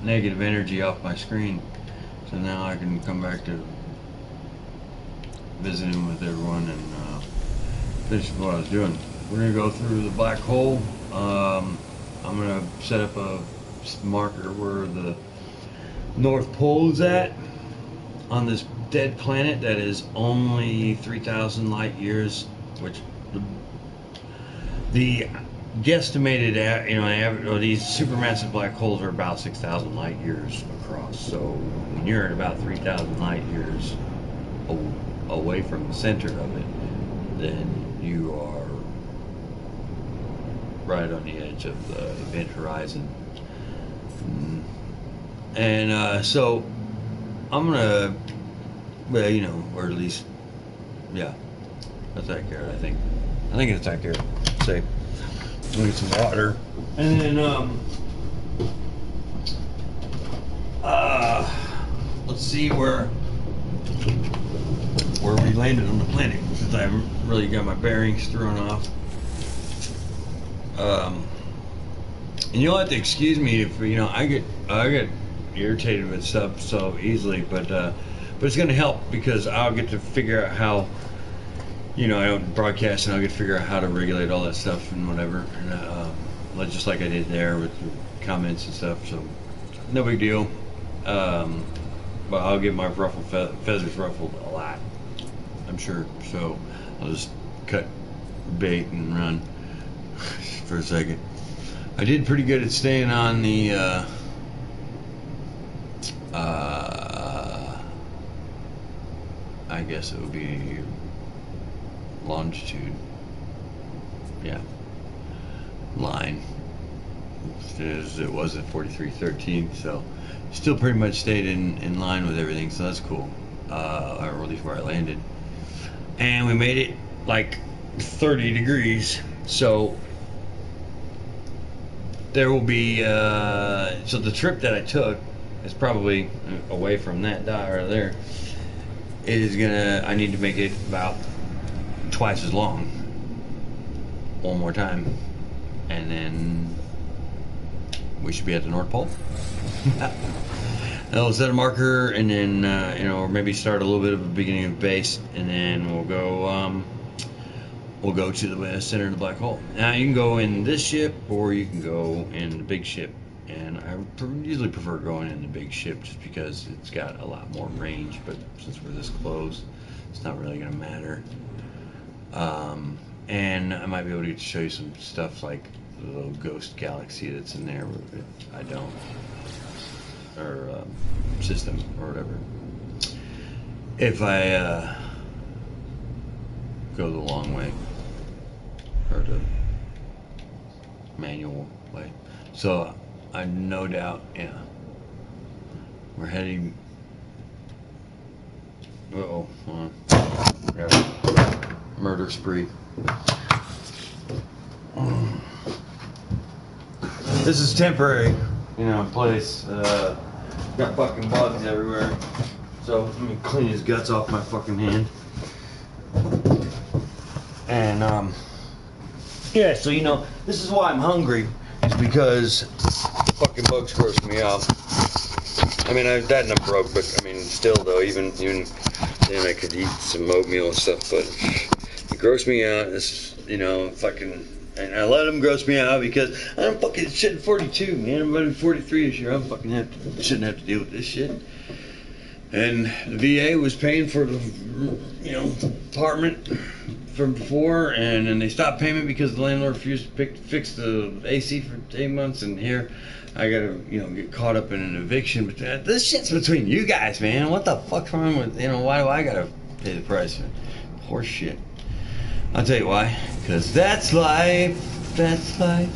negative energy off my screen. So now I can come back to visiting with everyone and finish what I was doing. We're gonna go through the black hole. I'm gonna set up a marker where the North Pole is at on this dead planet that is only 3,000 light years, which the guesstimated, these supermassive black holes are about 6,000 light years across. So when you're at about 3,000 light years away from the center of it, then you are right on the edge of the event horizon. And so I'm gonna, well, or at least, yeah, that's accurate. I think it's accurate. Say, let me get some water, and then let's see where we landed on the planet, since I haven't really got my bearings thrown off. And you'll have to excuse me if I get irritated with stuff so easily, but it's going to help because I'll get to figure out how, I don't broadcast, and I'll get to figure out how to regulate all that stuff and whatever, and just like I did there with the comments and stuff. So no big deal. But I'll get my feathers ruffled a lot, I'm sure. So I'll just cut bait and run for a second. I did pretty good at staying on the I guess it would be longitude, line, as it was at 4313. So still pretty much stayed in line with everything, so that's cool. Or at least where I landed, and we made it like 30 degrees. So there will be so the trip that I took is probably away from that dot right there. I need to make it about twice as long one more time, and then we should be at the North Pole. I'll set a marker, and then or maybe start a little bit of a beginning of base, and then we'll go to the center of the black hole. Now you can go in this ship, or you can go in the big ship, and I usually prefer going in the big ship just because it's got a lot more range. But since we're this close, it's not really going to matter. And I might be able to show you some stuff like the little ghost galaxy that's in there. I don't, or system or whatever. If I go the long way, or the manual way. So I no doubt, we're heading. Murder spree. This is temporary, place. Got fucking bugs everywhere. So let me clean his guts off my fucking hand. And so this is why I'm hungry, is because fucking bugs gross me out. I mean, that and I'm broke, but I mean, still though, even then I could eat some oatmeal and stuff, but it grossed me out. It's and I let them gross me out because I'm fucking shit 42, man. I'm about to be 43 this year. I'm fucking shouldn't have to deal with this shit. And the VA was paying for the apartment from before, and then they stopped payment because the landlord refused to fix the AC for 8 months, and here I gotta get caught up in an eviction. But this shit's between you guys, man. What the fuck's wrong with why do I gotta pay the price? Horse shit. I'll tell you why. Because that's life. That's life.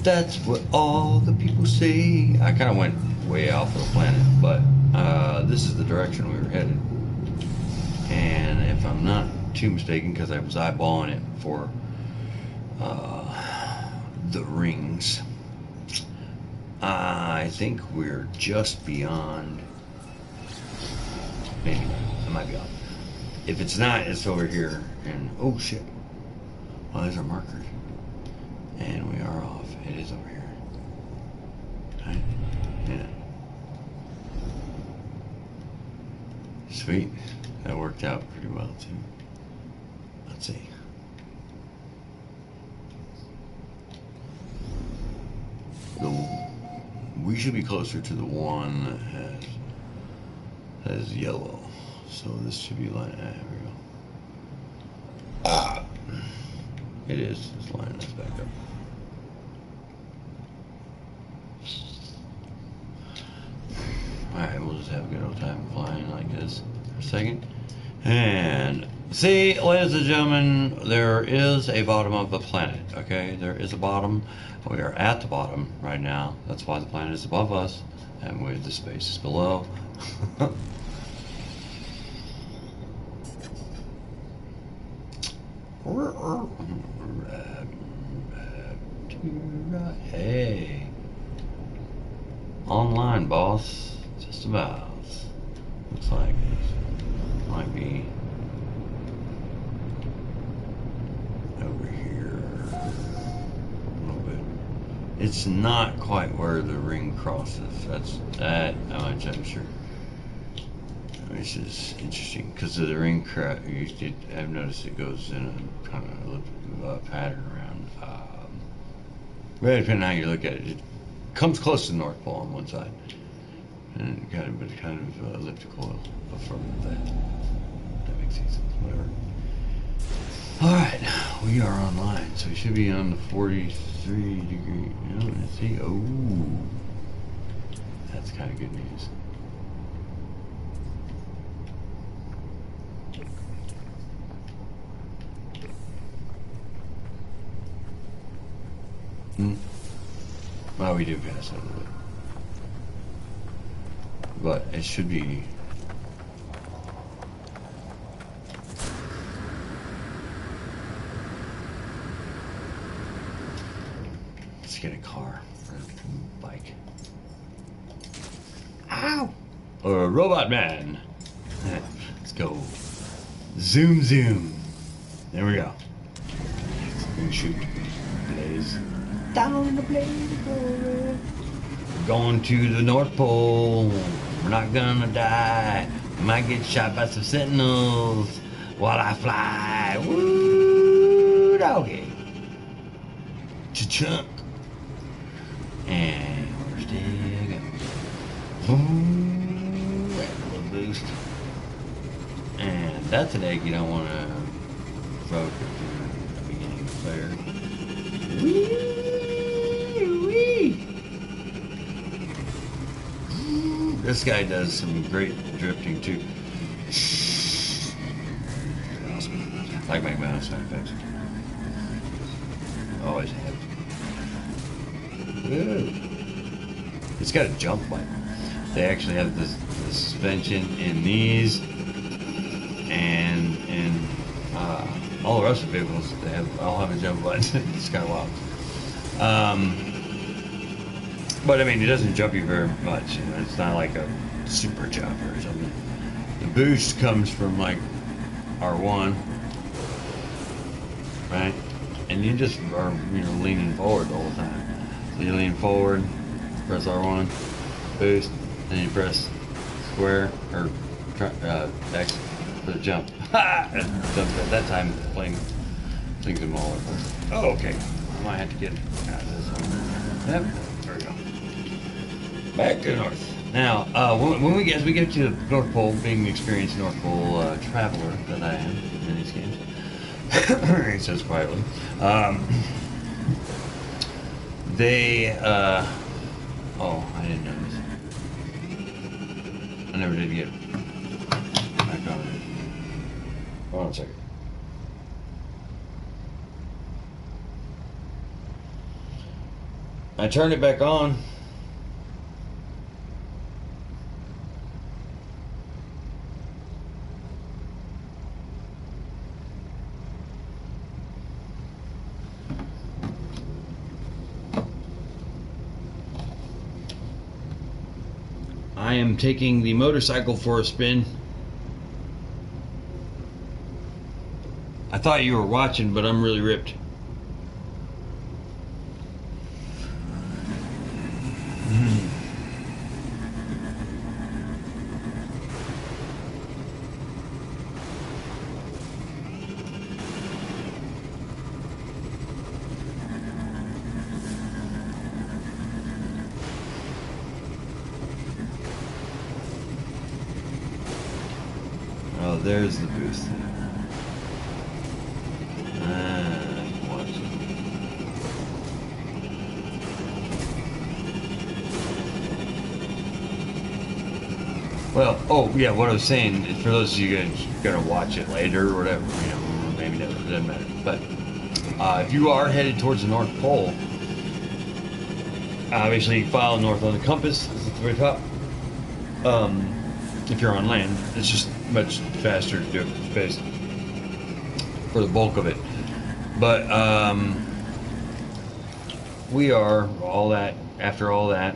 That's what all the people say. I kind of went way off of the planet, but this is the direction we were headed. And if I'm not too mistaken, because I was eyeballing it for the rings, I think we're just beyond. Maybe not. I might be off. If it's not, it's over here. And oh shit. Well, there's our markers. And we are off. It is over here. Right? Yeah. Sweet. That worked out pretty well too. Let's see. We should be closer to the one that has yellow. So this should be line. Here we go. It is. It's lining us back up. Alright, we'll just have a good old time flying like this for a second. And see, ladies and gentlemen, there is a bottom of the planet. Okay, there is a bottom. We are at the bottom right now. That's why the planet is above us, and with the space is below. Hey, online, boss. Just about. Looks like it might be over here a little bit. It's not quite where the ring crosses. That I'm not sure. This is interesting because of the ring crack. I've noticed it goes in a kind of pattern around. Well, depending on how you look at it, it comes close to the North Pole on one side, and kind of elliptical from that. That makes sense. Whatever. All right, we are online, so we should be on the 43 degree. Let's see. Oh, that's kind of good news. Well, we do pass a little bit, but it should be. Let's get a car or a bike. Ow! Or a robot man. Let's go. Zoom, zoom. There we go. And shoot. Blaze. Down the blaze. We're going to the North Pole. We're not gonna die. We might get shot by some sentinels while I fly. Woo, doggy. Cha-chunk. And we're still going. Boom. That's a little boost. And that's an egg you don't want to provoke at the beginning of the player. Wee! This guy does some great drifting too. Awesome. I like my mouse sound effects. Always have. Woo. It's got a jump button. They actually have the suspension in these, and in all the rest of the vehicles they all have a jump button. It's kind of wild. But I mean, it doesn't jump you very much. It's not like a super jump or something. The boost comes from like R1, right? And you just are leaning forward all the time. So you lean forward, press R1, boost, then you press square or X for the jump. Ha! At that time, playing things in all over. Oh, okay. I might have to get out of this one. Yep. There we go. Back to the north. Now, as we get to the North Pole, being the experienced North Pole traveler that I am in these games, he says quietly, they, oh, I didn't know this. I never did get back on it. Hold on a second. I turned it back on. I am taking the motorcycle for a spin. I thought you were watching, but I'm really ripped. there's the booth. Well, oh yeah, what I was saying is for those of you guys gonna watch it later or whatever, you know, maybe never, it doesn't matter. But if you are headed towards the North Pole, obviously follow north on the compass. It's at the very top. If you're on land, it's just much faster to do it from space for the bulk of it. But we are all that. After all that,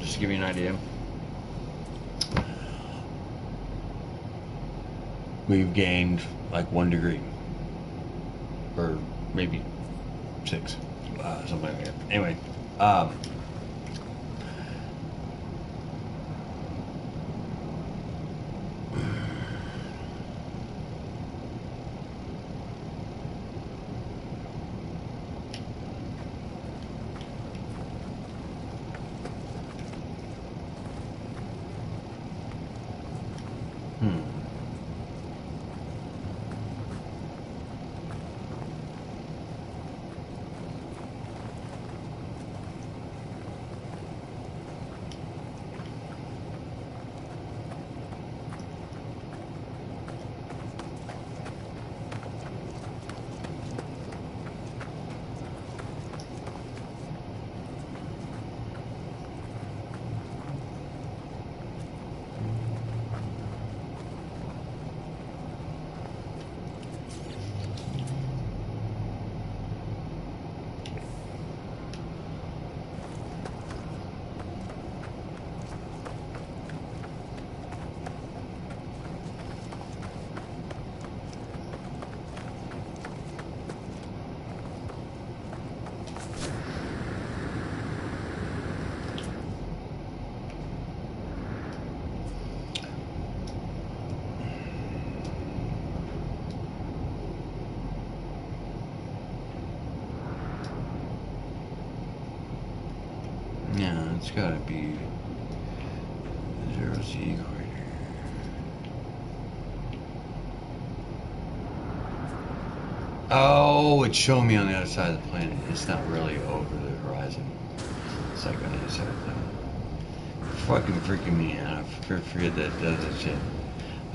just to give you an idea. We've gained like 1 degree, or maybe 6, something like that. Anyway, yeah, it's gotta be 0Z equator. Oh, it's showing me on the other side of the planet. It's not really over the horizon. It's like on the other side of the planet. Fucking freaking me out. I forget that does that shit.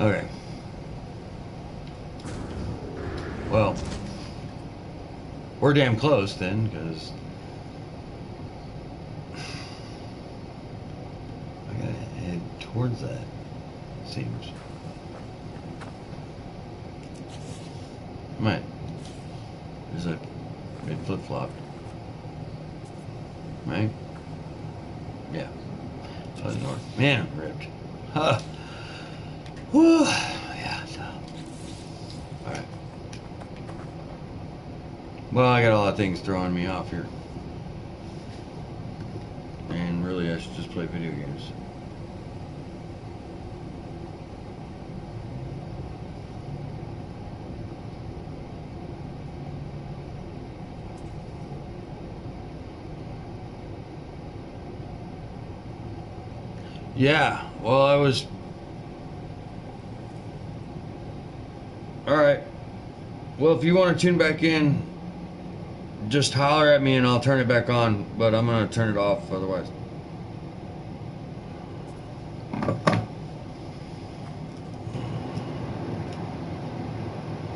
Okay. Well, we're damn close then, because I gotta head towards that, seems. Right. There's a it flip-flopped. Right? Yeah. So the north. Man, I'm ripped. Huh. Whew. Yeah, so. Alright. Well, I got a lot of things throwing me off here. And really, I should just play video games. Yeah, well, I was... Alright. Well, if you want to tune back in, just holler at me and I'll turn it back on, but I'm going to turn it off otherwise.